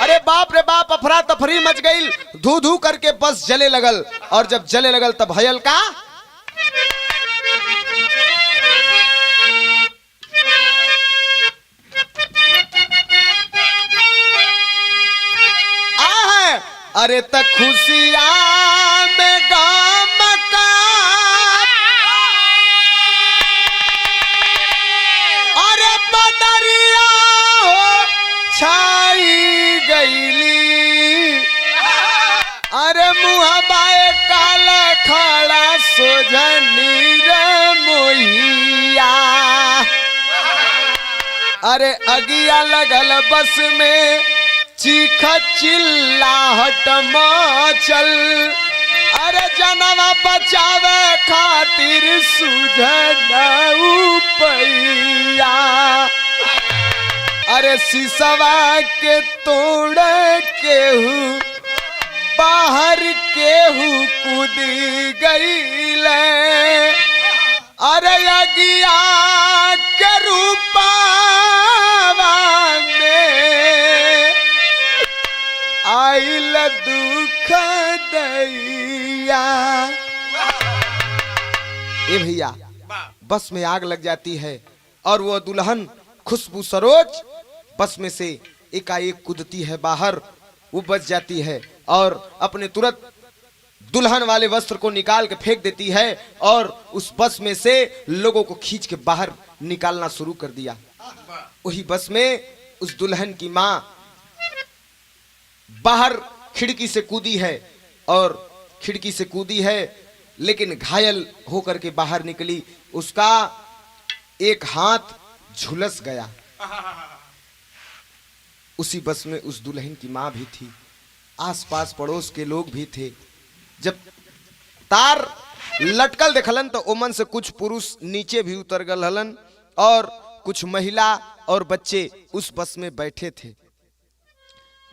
अरे बाप रे बाप, अफरा तफरी मच गई, धू धू करके बस जले लगल। और जब जले लगल तब भयल का अरे तक खुशियां में गाम का अरे बदरिया हो छाई गईली। अरे मुहबाए काला खड़ा सोझनी रे मोहिया। अरे अगिया लगल बस में चीख चिल्लाहट मचल। अरे जनवा बचावे खातिर सुझना उपैया। अरे सिसवा के तोड़ केहू बाहर केहू कूद गईले। अरे अगिया के रूपा आइल दुख दैया। ए भैया, बस में आग लग जाती है और वो दुल्हन खुशबू सरोज बस में से एकाएक कूदती है बाहर। वो बच जाती है और अपने तुरंत दुल्हन वाले वस्त्र को निकाल के फेंक देती है और उस बस में से लोगों को खींच के बाहर निकालना शुरू कर दिया। वही बस में उस दुल्हन की माँ बाहर खिड़की से कूदी है और खिड़की से कूदी है लेकिन घायल होकर के बाहर निकली। उसका एक हाथ झुलस गया। उसी बस में उस दुल्हन की माँ भी थी, आसपास पड़ोस के लोग भी थे। जब तार लटकल देखलन तो ओमन से कुछ पुरुष नीचे भी उतर गल हलन और कुछ महिला और बच्चे उस बस में बैठे थे।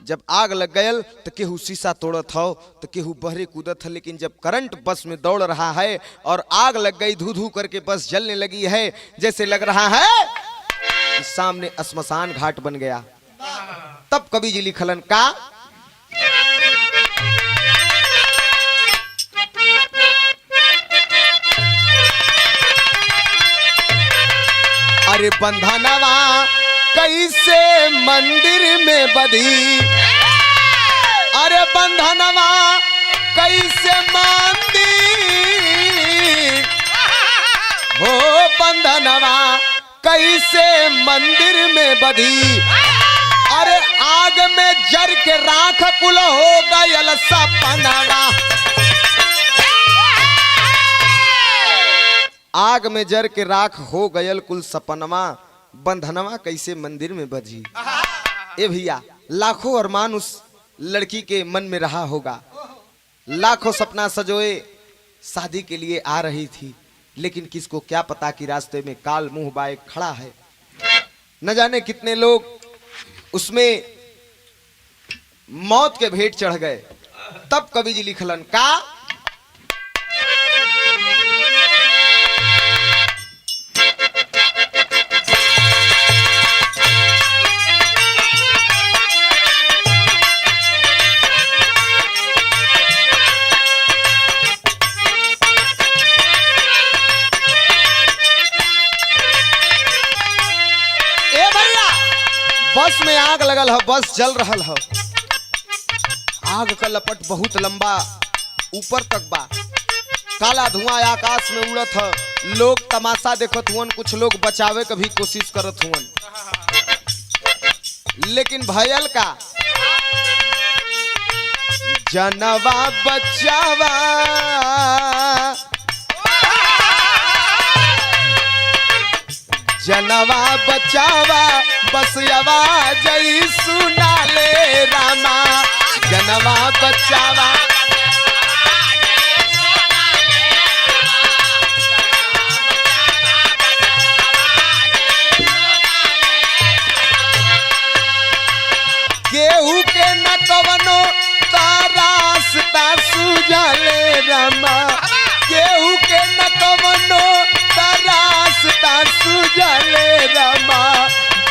जब आग लग गयल तो केहू शीशा तोड़त हो तो केहू बहरे कूदत है। लेकिन जब करंट बस में दौड़ रहा है और आग लग गई, धू धू करके बस जलने लगी है, जैसे लग रहा है कि सामने श्मशान घाट बन गया। तब कवि जी लिखलन का अरे बंधनवा कैसे मंदिर में बधी। अरे बंधनवा कैसे मंदिर हो, बंधनवा कैसे मंदिर में बधी। अरे आग में जर के राख कुल हो गयल सपनवा। आग में जर के राख हो गयल कुल सपनवा, बंधनवा कैसे मंदिर में बजी। ए भैया, लाखों अरमान उस लड़की के मन में रहा होगा, लाखों सपना सजोए शादी के लिए आ रही थी, लेकिन किसको क्या पता कि रास्ते में काल मुंह बाए खड़ा है। न जाने कितने लोग उसमें मौत के भेंट चढ़ गए। तब कवि जी लिखलन का बस में आग लगल हो, बस जल रहल हो। आग का लपट बहुत लंबा ऊपर तक बा, काला धुआं आकाश में उड़त हो। लोग तमाशा देखत हुवन, कुछ लोग बचावे की भी कोशिश करत हुवन, लेकिन भयल का जनवा बचावा जनवा बचावा बस आवाज सुना ले रामा। जनवा बचावा केहू के न कवनो रास्ता सुझले रामा। केहू के न कवनो रास्ता सुझले रमा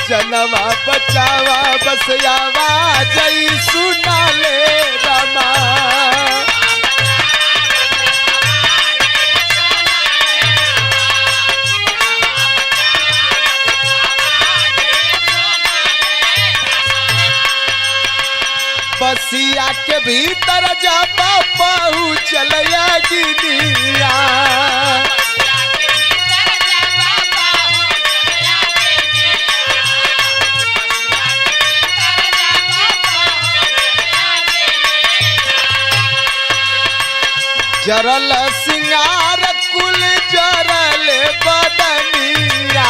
जनवा बचावा बस आवाज सुना ले रमा। बसिया के भीतर जब पहुँचल गिनिया जरल सिंगार कुल जरल बदनिया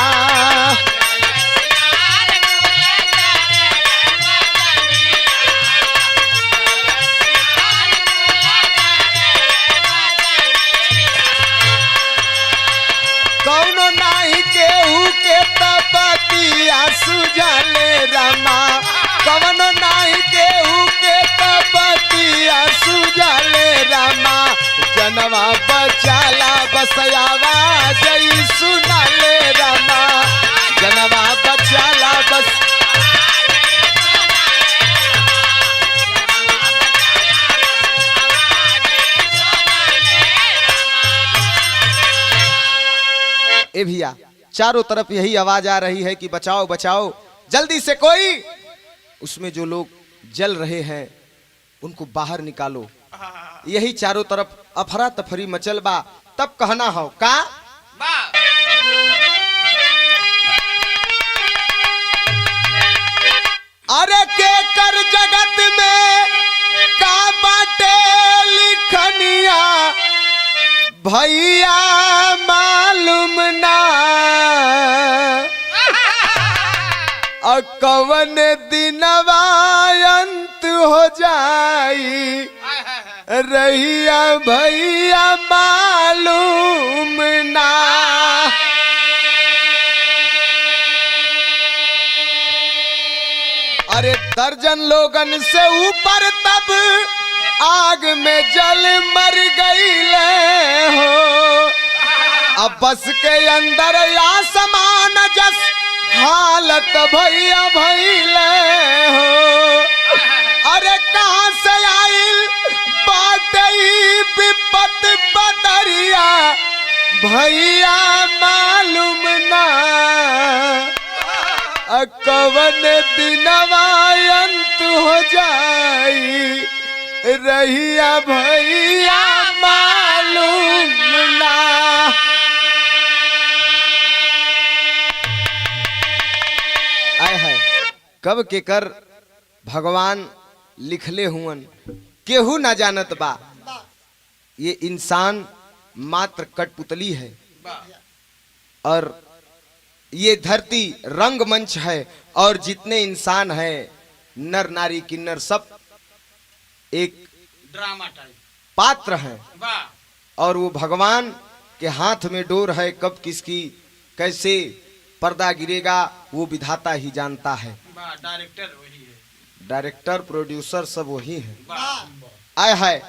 कौनो नाही केहू के तपतिया सुझले रमा कौनो नाही केहू के तपतिया सुझले रमा जनवा बचाला बसयावा जई सुना ले रमा जनवा बचाला बस। ए भैया चारों तरफ यही आवाज आ रही है कि बचाओ बचाओ जल्दी से कोई उसमें जो लोग जल रहे हैं उनको बाहर निकालो। यही चारों तरफ अफरा तफरी मचल बा। तब कहना हो का अरे के कर जगत में का बाटे लिखनिया भैया मालूम ना कवन दिनवा अंत हो जाई रहिया भैया मालूम ना। अरे दर्जन लोगन से ऊपर तब आग में जल मर गईले हो अब बस के अंदर आसमान जस हालत भैया भैले हो। अरे कहाँ से आइल बाटई विपत बदरिया भैया मालूम ना कवन दिनवा अंत हो जाई रहिया भैया मालूम ना। आए है कब के कर भगवान लिखले हुवन केहू ना जानत बा। ये इंसान मात्र कठपुतली है और ये धरती रंगमंच है और जितने इंसान है नर नारी किन्नर सब एक ड्रामा टाइप पात्र है और वो भगवान के हाथ में डोर है। कब किसकी कैसे पर्दा गिरेगा वो विधाता ही जानता है। डायरेक्टर वही है, डायरेक्टर प्रोड्यूसर सब वही है। आए है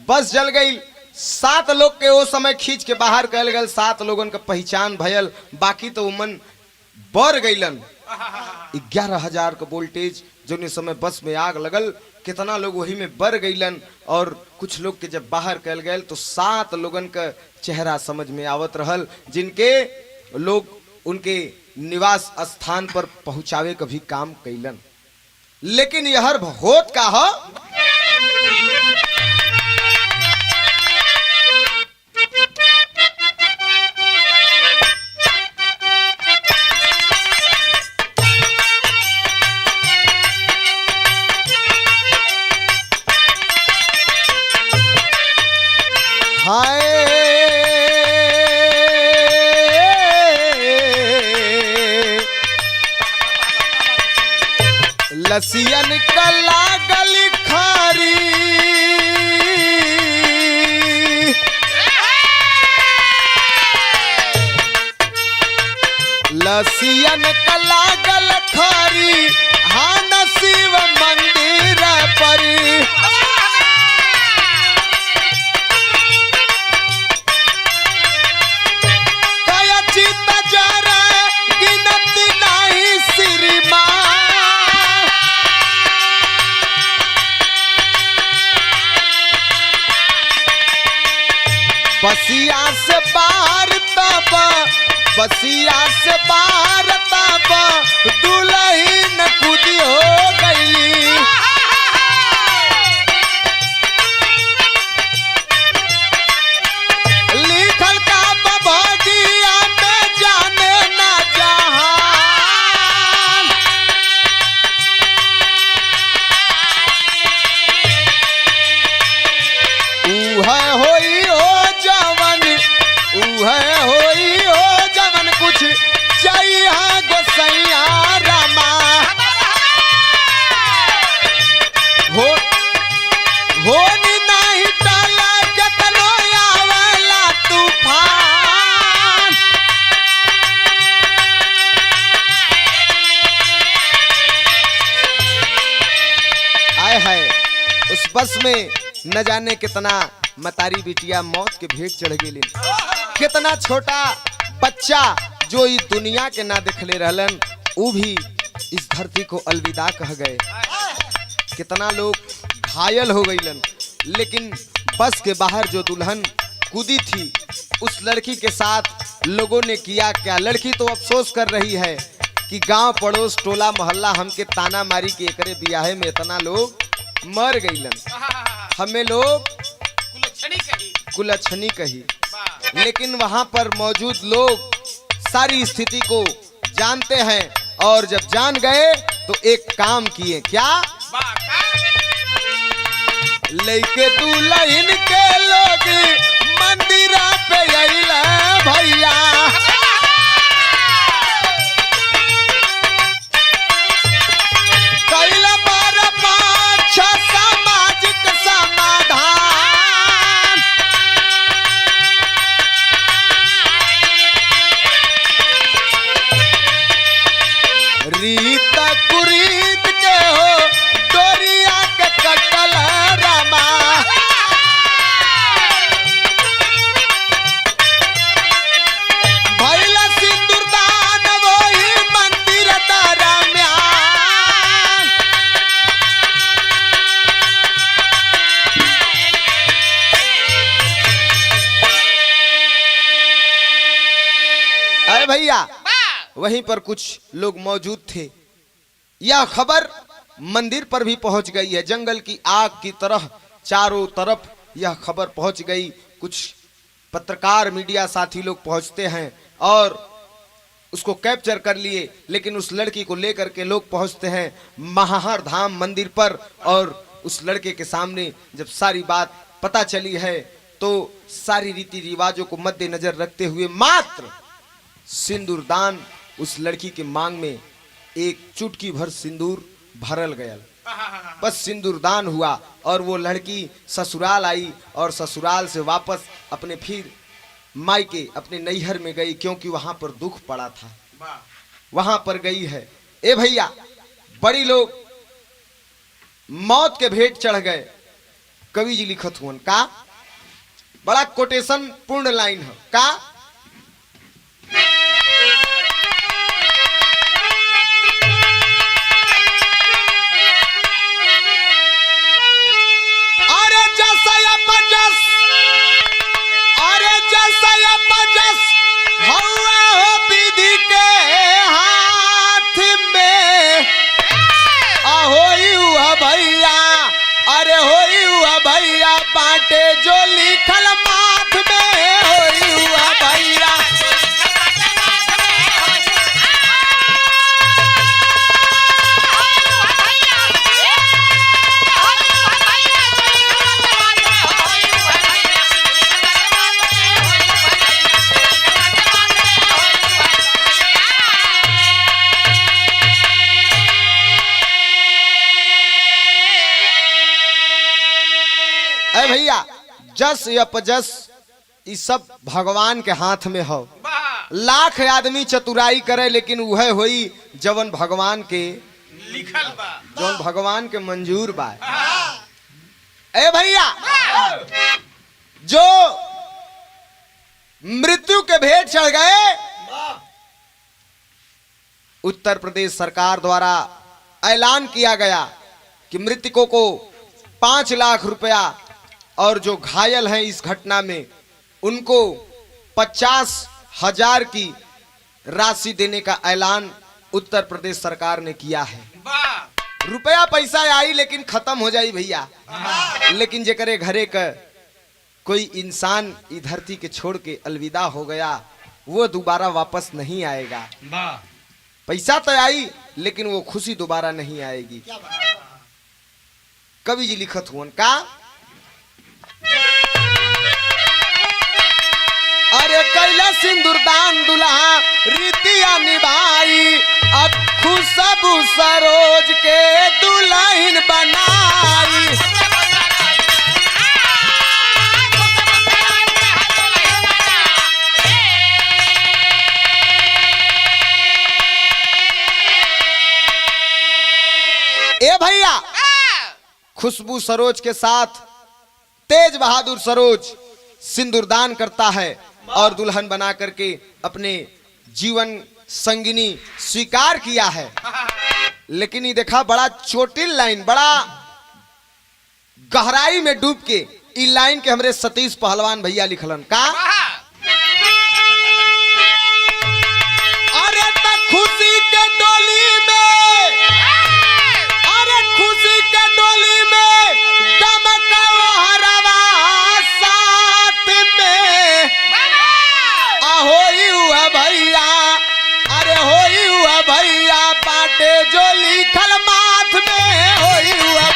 बस जल गई 7 लोग के वो समय खींच के बाहर कल गए। 7 लोगन का पहचान भयल बाकी तो उमन बढ़ गईलन 11,000 का वोल्टेज जो समय बस में आग लगल कितना लोग वही में बढ़ गईलन और कुछ लोग के जब बाहर कल गए तो 7 लोगन का चेहरा समझ में आवत रहल जिनके लोग उनके निवास स्थान पर पहुंचावे का भी काम कैलन। लेकिन यह होत का हो लसियन कला गली खारी लसियन कला गल खारी हाँ शिव मंदिर पर कया बसिया से बाहर तब, बसिया से बाहर तब दुल्हन खुद हो गईली। लिखल का बभगिया में जाने ना जहान। उह होई हो जवन, उह होई हो जवन कुछ चाहिए गोसैया रामा। हो नहीं टला केतनो आवेला तूफान। आए है उस बस में न जाने कितना मतारी बिटिया मौत के भेंट चढ़ गेली। कितना छोटा बच्चा जो इस दुनिया के ना देखले रहलन वो भी इस धरती को अलविदा कह गए। कितना लोग घायल हो गईलन। लेकिन बस के बाहर जो दुल्हन कूदी थी उस लड़की के साथ लोगों ने किया क्या। लड़की तो अफसोस कर रही है कि गांव पड़ोस टोला मोहल्ला हमके ताना मारी के एकरे बियाहे में इतना लोग मर गईलन, हमें लोग कुलच्छनी कही। लेकिन वहां पर मौजूद लोग सारी स्थिति को जानते हैं और जब जान गए तो एक काम किए। क्या? लेके दुल्हन के लोग मंदिरा पे अइला भैया। कैला बार पाँच सामाजिक समाधान। रीत कुरीत के हो डोरिया के कटल रामा। भैला सिंदूरदान वही मंदिर दरम्यान। अरे भैया वहीं पर कुछ लोग मौजूद थे। यह खबर मंदिर पर भी पहुंच गई है। जंगल की आग की तरह चारों तरफ यह खबर पहुंच गई। कुछ पत्रकार मीडिया साथी लोग पहुंचते हैं और उसको कैप्चर कर लिए। लेकिन उस लड़की को लेकर के लोग पहुंचते हैं महाहर धाम मंदिर पर और उस लड़के के सामने जब सारी बात पता चली है तो सारी रीति रिवाजों को मद्देनजर रखते हुए मात्र सिंदूरदान उस लड़की के मांग में एक चुटकी भर सिंदूर भरल गया। बस सिंदूरदान हुआ और वो लड़की ससुराल आई और ससुराल से वापस अपने फिर मायके अपने नैहर में गई क्योंकि वहां पर दुख पड़ा था। वहां पर गई है। ए भैया बड़ी लोग मौत के भेंट चढ़ गए। कवि जी लिखत हुआ का बड़ा कोटेशन पूर्ण लाइन है का। विधि के हाथ में होई हुआ भैया। अरे होई हुआ भैया बाटे जो लिखल माथ में होई हुआ भैया। भैया जस या पजस ये सब भगवान के हाथ में हो। लाख आदमी चतुराई करे लेकिन वह होई जवन भगवान के लिखल बा, जवन भगवान के मंजूर बा। ए भैया जो मृत्यु के भेंट चढ़ गए, उत्तर प्रदेश सरकार द्वारा ऐलान किया गया कि मृतकों को 5 लाख रुपया और जो घायल हैं इस घटना में उनको 50,000 की राशि देने का ऐलान उत्तर प्रदेश सरकार ने किया है। रुपया पैसा आई लेकिन खत्म हो जाई भैया, लेकिन जेकरे घरे का कोई इंसान इस धरती के छोड़ के अलविदा हो गया वो दोबारा वापस नहीं आएगा। पैसा तो आई लेकिन वो खुशी दोबारा नहीं आएगी। कवि जी लिखत हुआ का, अरे कैला सिंदूरदान दुल्हा रीतिया निभाई, अखू सब सरोज के दुल्हन बनाई। ए भैया, खुशबू सरोज के साथ तेज बहादुर सरोज सिंदूरदान करता है और दुल्हन बना करके अपने जीवन संगिनी स्वीकार किया है। लेकिन ये देखा बड़ा चोटिल लाइन, बड़ा गहराई में डूब के इस लाइन के हमरे सतीश पहलवान भैया लिखलन का, अरे तक खुशी के डोली में, अरे खुशी के डोली में गमका हरवा साथ में होई हुआ भैया, अरे होई हुआ भैया बाटे जो लिखल माथ में होई हुआ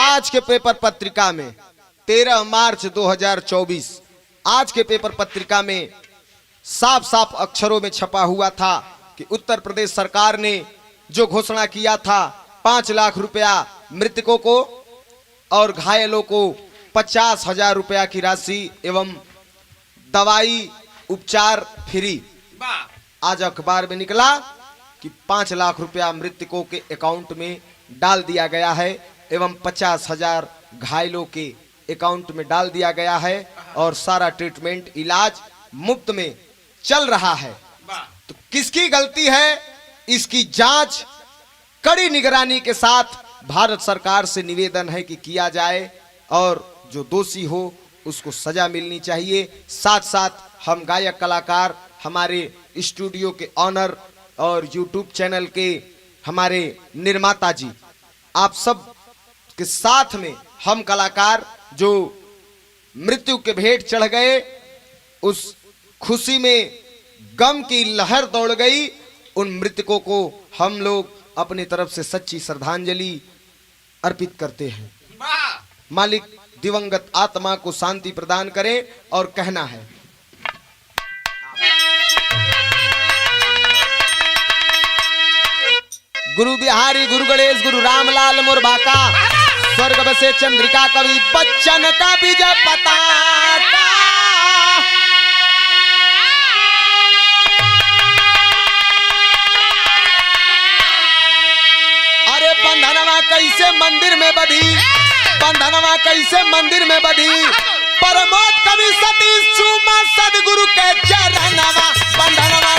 आज के पेपर पत्रिका में 13 मार्च 2024 आज के पेपर पत्रिका में साफ साफ अक्षरों में छपा हुआ था कि उत्तर प्रदेश सरकार ने जो घोषणा किया था 5 लाख रुपया मृतकों को और घायलों को 50,000 रुपया की राशि एवं दवाई उपचार फ्री। आज अखबार में निकला कि 5 लाख रुपया मृतकों के अकाउंट में डाल दिया गया है एवं 50,000 घायलों के अकाउंट में डाल दिया गया है और सारा ट्रीटमेंट इलाज मुफ्त में चल रहा है। तो किसकी गलती है, इसकी जांच कड़ी निगरानी के साथ भारत सरकार से निवेदन है कि किया जाए और जो दोषी हो उसको सजा मिलनी चाहिए। साथ साथ हम गायक कलाकार, हमारे स्टूडियो के ऑनर और यूट्यूब चैनल के हमारे निर्माता जी, आप सब के साथ में हम कलाकार जो मृत्यु के भेंट चढ़ गए, उस खुशी में गम की लहर दौड़ गई, उन मृतकों को हम लोग अपनी तरफ से सच्ची श्रद्धांजलि अर्पित करते हैं। मालिक दिवंगत आत्मा को शांति प्रदान करे। और कहना है, गुरु बिहारी, गुरु गणेश, गुरु रामलाल मुरबाका, स्वर्ग बसे चंद्रिका कवि बच्चन का विजय पताका। अरे बंधनवा कैसे मंदिर में बधी, बंधनवा कैसे मंदिर में बधी, प्रमोद कवि सतीश चूमा सदगुरु के चरणवा, बंधनवा